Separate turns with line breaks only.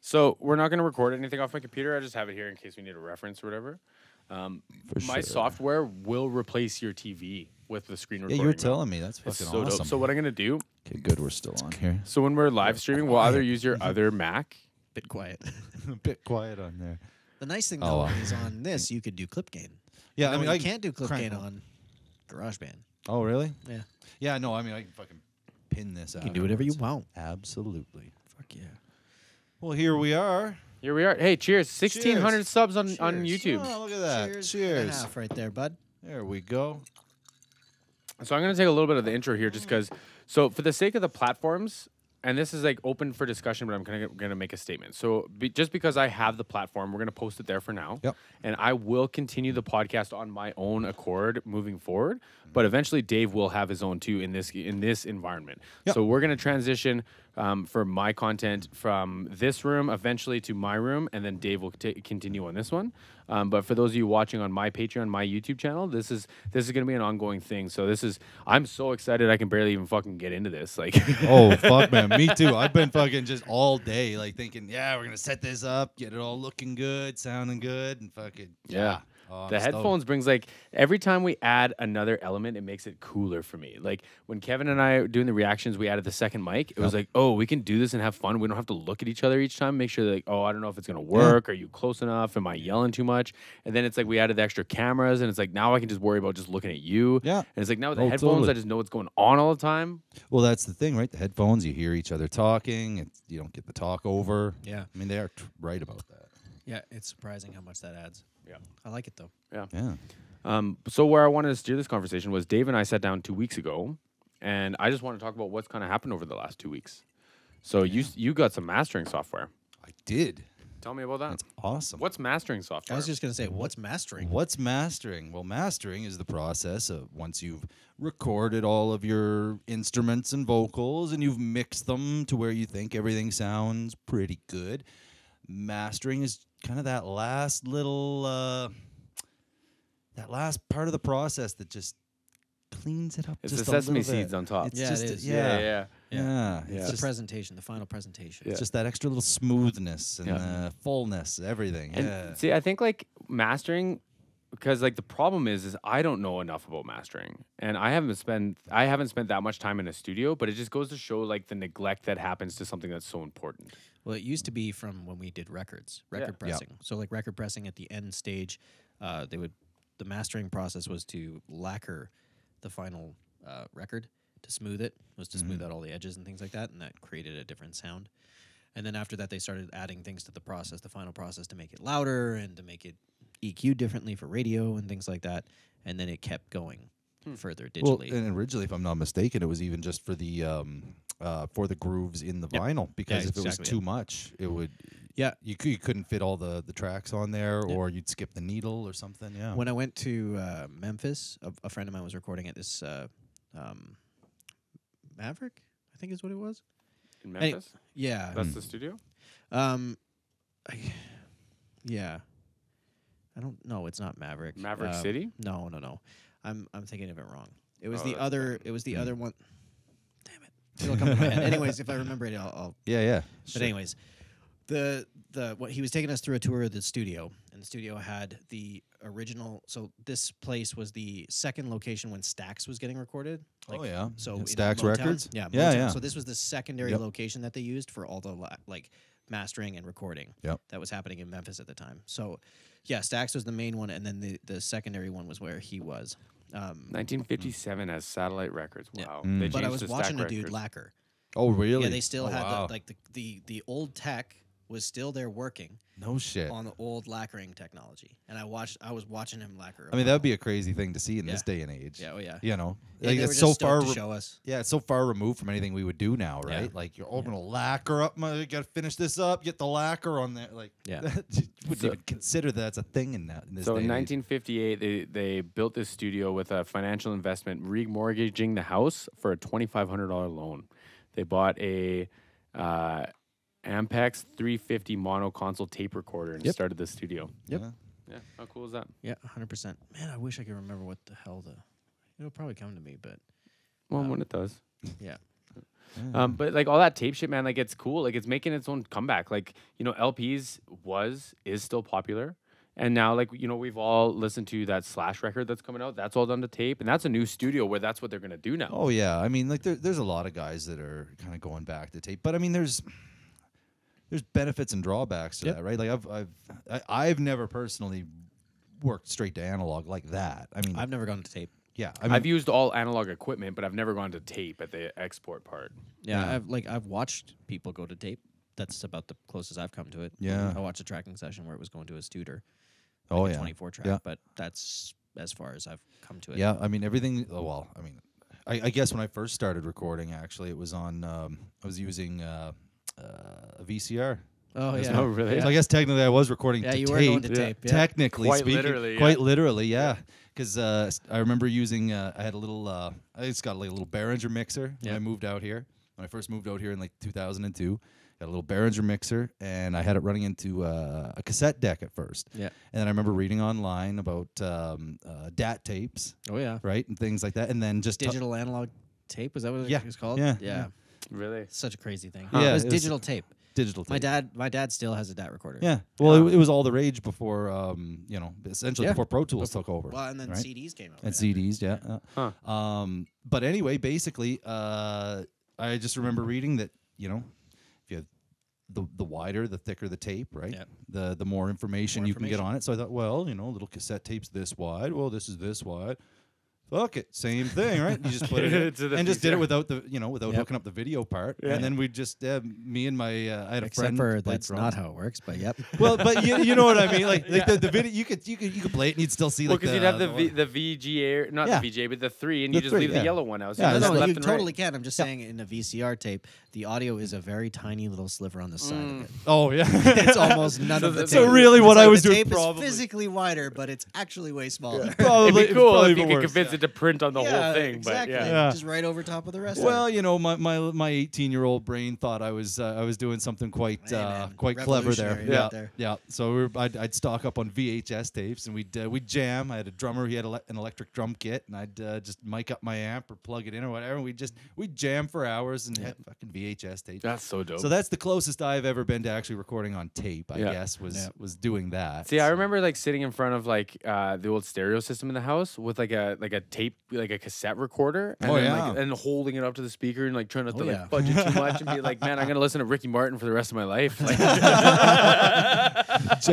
So we're not going to record anything off my computer. I just have it here in case we need a reference or whatever. My software will replace your TV with the screen recording.
Yeah, you were telling me. That's
It's
fucking
so
awesome.
dope. So what I'm going to do...
Okay, good. We're still on here.
So when we're live streaming, we'll either use your other Mac...
Bit quiet.
A bit quiet on there.
The nice thing though is on this you could do clip gain.
Yeah, I mean,
I can't do clip gain on GarageBand.
Oh, really?
Yeah.
Yeah, no, I mean, I can fucking pin this out.
You can do whatever you want.
Absolutely.
Fuck yeah.
Well, here we are.
Here we are. Hey, cheers. 1,600 subs on YouTube.
Oh, look at that.
Cheers.
Cheers.
Half right there, bud.
There we go.
So I'm going to take a little bit of the intro here just because... So for the sake of the platforms... And this is like open for discussion, but I'm going to make a statement. So just because I have the platform, we're going to post it there for now.
Yep.
And I will continue the podcast on my own accord moving forward. But eventually Dave will have his own too in this environment.
Yep.
So we're going to transition for my content from this room eventually to my room. And then Dave will continue on this one. But for those of you watching on my Patreon, my YouTube channel, this is going to be an ongoing thing. So I'm so excited I can barely even fucking get into this. Like,
oh, fuck, man. Me too. I've been fucking just all day, like, thinking, yeah, we're going to set this up, get it all looking good, sounding good, and fucking,
yeah.
Oh,
the headphones brings, like, every time we add another element, it makes it cooler for me. Like, when Kevin and I were doing the reactions, we added the second mic. It was like, oh, we can do this and have fun. We don't have to look at each other each time. Make sure that, like, oh, I don't know if it's going to work. Are you close enough? Am I yelling too much? And then it's like we added the extra cameras, and it's like now I can just worry about just looking at you.
Yeah.
And it's like now with the headphones, I just know what's going on all the time.
Well, that's the thing, right? The headphones, you hear each other talking. You don't get the talk over.
Yeah.
I mean, they are right about that.
Yeah, it's surprising how much that adds.
Yeah.
I like it though.
Yeah.
So where I wanted to steer this conversation was Dave and I sat down 2 weeks ago, and I just want to talk about what's kind of happened over the last 2 weeks. So you got some mastering software.
I did.
Tell me about that.
That's awesome.
What's mastering software?
I was just going to say, what's mastering?
What's mastering? Well, mastering is the process of once you've recorded all of your instruments and vocals and you've mixed them to where you think everything sounds pretty good. Mastering is kind of that last little, that last part of the process that just cleans it up.
It's
just
the sesame
a little bit.
seeds on top.
It's
Yeah,
just
it is.
Yeah.
It's the
just,
presentation, the final presentation.
it's just that extra little smoothness and fullness, everything.
And see, I think like mastering, because like the problem is I don't know enough about mastering, and I haven't spent that much time in a studio. But it just goes to show like the neglect that happens to something that's so important.
Well, it used to be from when we did record pressing. So like record pressing at the end stage, the mastering process was to lacquer the final record to smooth it, was to smooth out all the edges and things like that, and that created a different sound. And then after that, they started adding things to the process, the final process, to make it louder and to make it EQ differently for radio and things like that. And then it kept going further digitally.
Well, and originally, if I'm not mistaken, it was even just for the grooves in the vinyl, because if it was too much, it would.
Yeah,
you couldn't fit all the tracks on there, or you'd skip the needle or something. Yeah.
When I went to Memphis, a friend of mine was recording at this Maverick, I think is what it was.
In Memphis?
Yeah.
That's the studio?
Yeah. I don't know. It's not Maverick.
Maverick City?
No. I'm thinking of it wrong. It was the other. It was the other one. Damn it! It'll come to my head. Anyways, if I remember it, I'll.
Yeah.
But anyways, what he was taking us through a tour of the studio, and the studio had the original. So this place was the second location when Stax was getting recorded.
Oh yeah.
So
in
in
Stax
Motown.
Records.
Yeah.
Yeah.
Motown. So this was the secondary location that they used for all the like mastering and recording.
Yep.
That was happening in Memphis at the time. So yeah, Stax was the main one, and then the secondary one was where he was.
1957 as Satellite Records. Wow.
Yeah.
They
But I
changed
was
to
watching
Stack
a dude
Records.
lacquer.
Oh really?
Yeah, they still had
wow.
the old tech was still there working
No shit.
on the old lacquering technology, and I was watching him lacquer.
I mean, that would be a crazy thing to see in this
Yeah.
day and age.
Yeah, oh yeah.
You know,
Yeah,
like
they were
it's
just
so far.
stoked to show us.
Yeah, it's so far removed from anything we would do now, right?
Yeah.
Like you're gonna lacquer up. You gotta finish this up. Get the lacquer on there. Like,
Yeah.
you wouldn't even consider that's a thing in this
So
day
in
and age.
1958, they built this studio with a financial investment, remortgaging the house for a $2,500 loan. They bought a Ampex 350 mono console tape recorder and started the studio.
Yep.
Yeah.
Yeah, how cool is that?
Yeah, 100%. Man, I wish I could remember what the hell it'll probably come to me, but
Well, when it does.
yeah.
But like all that tape shit, man, like it's cool. Like it's making its own comeback. Like, you know, LPs is still popular. And now, like, you know, we've all listened to that Slash record that's coming out. That's all done to tape. And that's a new studio where that's what they're going to do now.
Oh, yeah. I mean, like, there's a lot of guys that are kind of going back to tape. But, I mean, there's benefits and drawbacks to that, right? Like, I've never personally worked straight to analog like that. I mean,
I've never gone to tape.
yeah. I mean,
I've used all analog equipment, but I've never gone to tape at the export part.
Yeah, I've watched people go to tape. That's about the closest I've come to it.
Yeah.
I watched a tracking session where it was going to a Studer.
oh,
like a
yeah.
24 track,
Yeah.
but that's as far as I've come to it.
Yeah, I mean everything. Oh, well, I mean, I guess when I first started recording, actually, it was on. I was using a VCR.
Oh yeah.
Oh, really?
Yeah.
So I guess technically I was recording
Yeah,
to
you
tape.
were going to tape. Yeah.
Technically
Quite
speaking,
literally,
quite
yeah.
literally, yeah. Because I remember using. I had a little. I just got like a little Behringer mixer when I moved out here. When I first moved out here in like 2002. Got a little Behringer mixer, and I had it running into a cassette deck at first.
Yeah.
And then I remember reading online about DAT tapes,
Oh yeah.
right, and things like that. And then just
Digital analog tape, is that what
Yeah.
it's called?
Yeah.
Yeah.
Really?
Such a crazy thing.
Yeah,
It was
it was-
digital tape.
digital tape.
My dad still has a DAT recorder.
Yeah. Well, it was all the rage before, you know, essentially
Yeah.
before Pro Tools took over.
Well, and then
right?
CDs came out.
And
yeah.
CDs, yeah.
Huh.
But anyway, basically, I just remember reading that, you know, if you have the wider, the thicker the tape, right?
Yeah.
The more information
More
you can get
information.
on it. So I thought, well, you know, little cassette tape's this wide. Well, this is this wide. Fuck it, same thing, right? You just put it in,
To the
and just did it
VCR.
without the, you know, without
Yep.
hooking up the video part.
Yeah.
And then we just, me and my, I had a
Except
friend.
for
played
that's
drums.
not how it works, but yep.
Well, but you know what I mean? Like the video, you could play it and you'd still see
Well,
like
because you'd have the VGA, not
Yeah.
the VGA, but the 3, and
The
you just
3,
leave
yeah.
the yellow one out. So
Yeah,
you
it's
just
No,
left
you
and
totally
right.
can. I'm just saying in a VCR tape, the audio is a very tiny little sliver on the side of it.
Oh yeah.
It's almost none of the tape.
So really what
It's
I was
the
doing
tape
probably-
is physically wider, but it's actually way smaller.
Probably,
It'd be cool
probably
if you
even
could
worse.
convince it to print on the whole thing.
Exactly.
But
Yeah.
Just right over top of the rest.
Well,
of it.
you know, my 18-year-old brain thought I was doing something quite
Hey, man,
quite clever there.
revolutionary
Yeah,
right there.
yeah. So I'd stock up on VHS tapes and we'd jam. I had a drummer. He had an electric drum kit, and I'd just mic up my amp or plug it in or whatever. And we'd jam for hours and had fucking VHS tapes.
that's so dope.
So that's the closest I've ever been to actually recording on tape. I
Yeah.
guess was
Yeah.
was doing that.
See, I
So-
remember like sitting in front of like the old stereo system in the house with like a tape, like a cassette recorder, and
Oh,
then,
yeah.
like, and holding it up to the speaker and like trying not to
yeah.
like fudge it too much and be like, man, I'm gonna listen to Ricky Martin for the rest of my life. Like,
Just